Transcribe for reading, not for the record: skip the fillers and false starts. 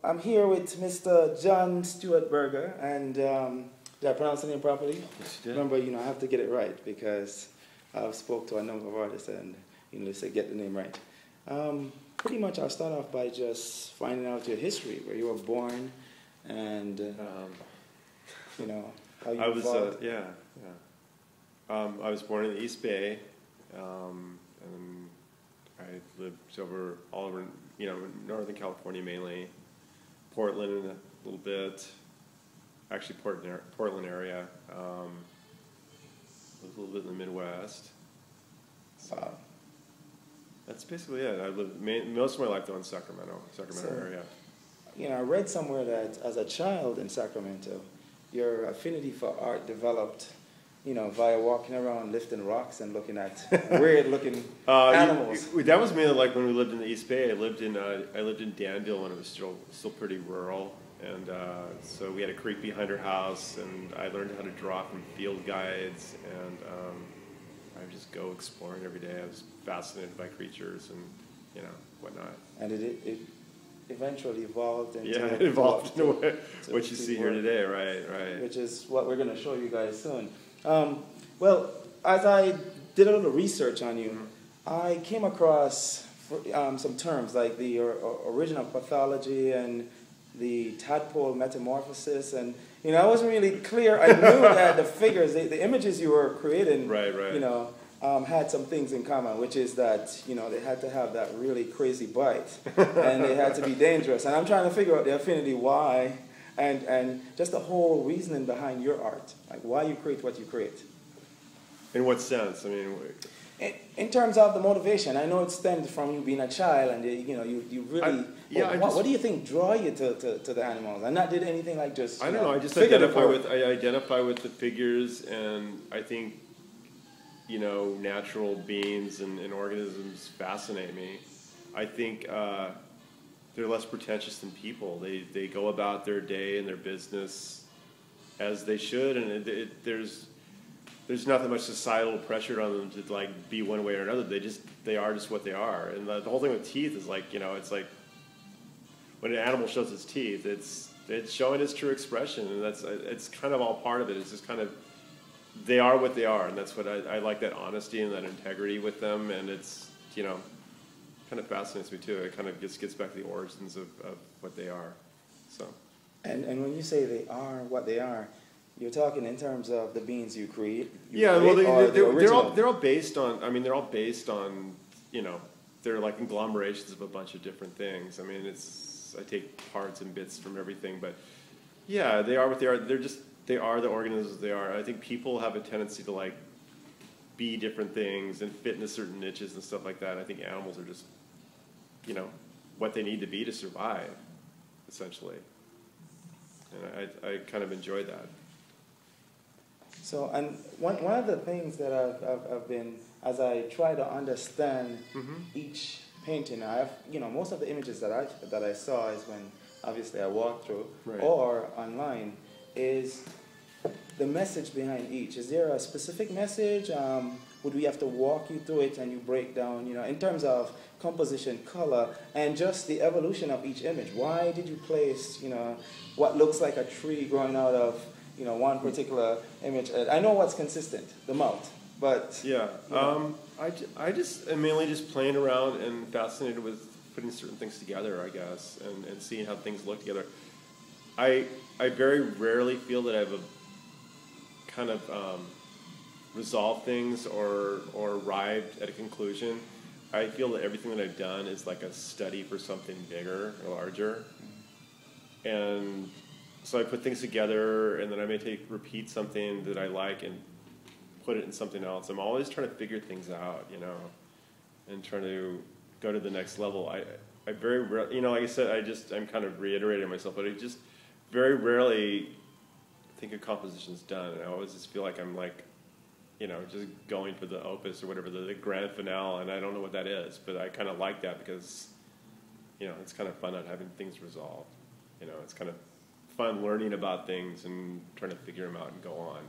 I'm here with Mr. John Stuart Berger, and did I pronounce the name properly? Yes, you did. Remember, I have to get it right because I've spoke to a number of artists and they say get the name right. Pretty much I'll start off by just finding out your history, where you were born, and how you evolved. I was born in the East Bay, and I lived all over, Northern California mainly, Portland a little bit, actually Portland area, lived a little bit in the Midwest. Wow. That's basically it. I lived most of my life though in Sacramento area. I read somewhere that as a child in Sacramento, your affinity for art developed, via walking around lifting rocks and looking at weird-looking animals. That was mainly like when we lived in the East Bay. I lived in Danville when it was still pretty rural, and so we had a creek behind our house, and I learned how to draw from field guides, and I would just go exploring every day. I was fascinated by creatures and whatnot. And it eventually evolved into it evolved into what you see here today, right. Which is what we're going to show you guys soon. Well, as I did a little research on you, I came across some terms like the original pathology and the tadpole metamorphosis, and I wasn't really clear. I knew that the figures, the images you were creating, had some things in common, which is that they had to have that really crazy bite, and they had to be dangerous. And I'm trying to figure out the affinity why. And just the whole reasoning behind your art, like why you create what you create. In what sense? I mean, in terms of the motivation, I know it stemmed from you being a child, and you really. What do you think draw you to the animals? And not did anything like just. I don't know. I just identify with the figures, and I think natural beings and organisms fascinate me. I think. They're less pretentious than people. They go about their day and their business as they should, and there's nothing much societal pressure on them to be one way or another. They are just what they are. And the whole thing with teeth is it's like when an animal shows its teeth, it's showing its true expression, and it's kind of all part of it. It's just kind of they are what they are, and that's what I like, that honesty and that integrity with them, and it's kind of fascinates me too. It kind of just gets back to the origins of what they are. So. And when you say they are what they are, you're talking in terms of the beings you create. They're all based on. I mean, they're all based on. They're like conglomerations of a bunch of different things. I mean, I take parts and bits from everything, but yeah, they are what they are. They are the organisms they are. I think people have a tendency to be different things and fit into certain niches and stuff like that. I think animals are just, what they need to be to survive, essentially. And I kind of enjoy that. So, and one of the things that I've been, as I try to understand each painting, most of the images that I saw is when, obviously, I walked through, or online, is the message behind each. Is there a specific message? Would we have to walk you through it and you break down, in terms of composition, color, and just the evolution of each image? Why did you place, what looks like a tree growing out of, one particular image? I know what's consistent, the mouth, but... Yeah, I just am mainly just playing around and fascinated with putting certain things together, I guess, and seeing how things look together. I very rarely feel that I have a kind of resolved things or arrived at a conclusion. I feel that everything that I've done is like a study for something bigger or larger. And so I put things together, and then I may repeat something that I like and put it in something else. I'm always trying to figure things out, and trying to go to the next level. I very rarely, like I said, I'm kind of reiterating myself, but I just very rarely think a composition's done, and I always just feel like I'm just going for the opus or whatever, the grand finale, and I don't know what that is, but I kind of like that because, it's kind of fun not having things resolved. It's kind of fun learning about things and trying to figure them out and go on.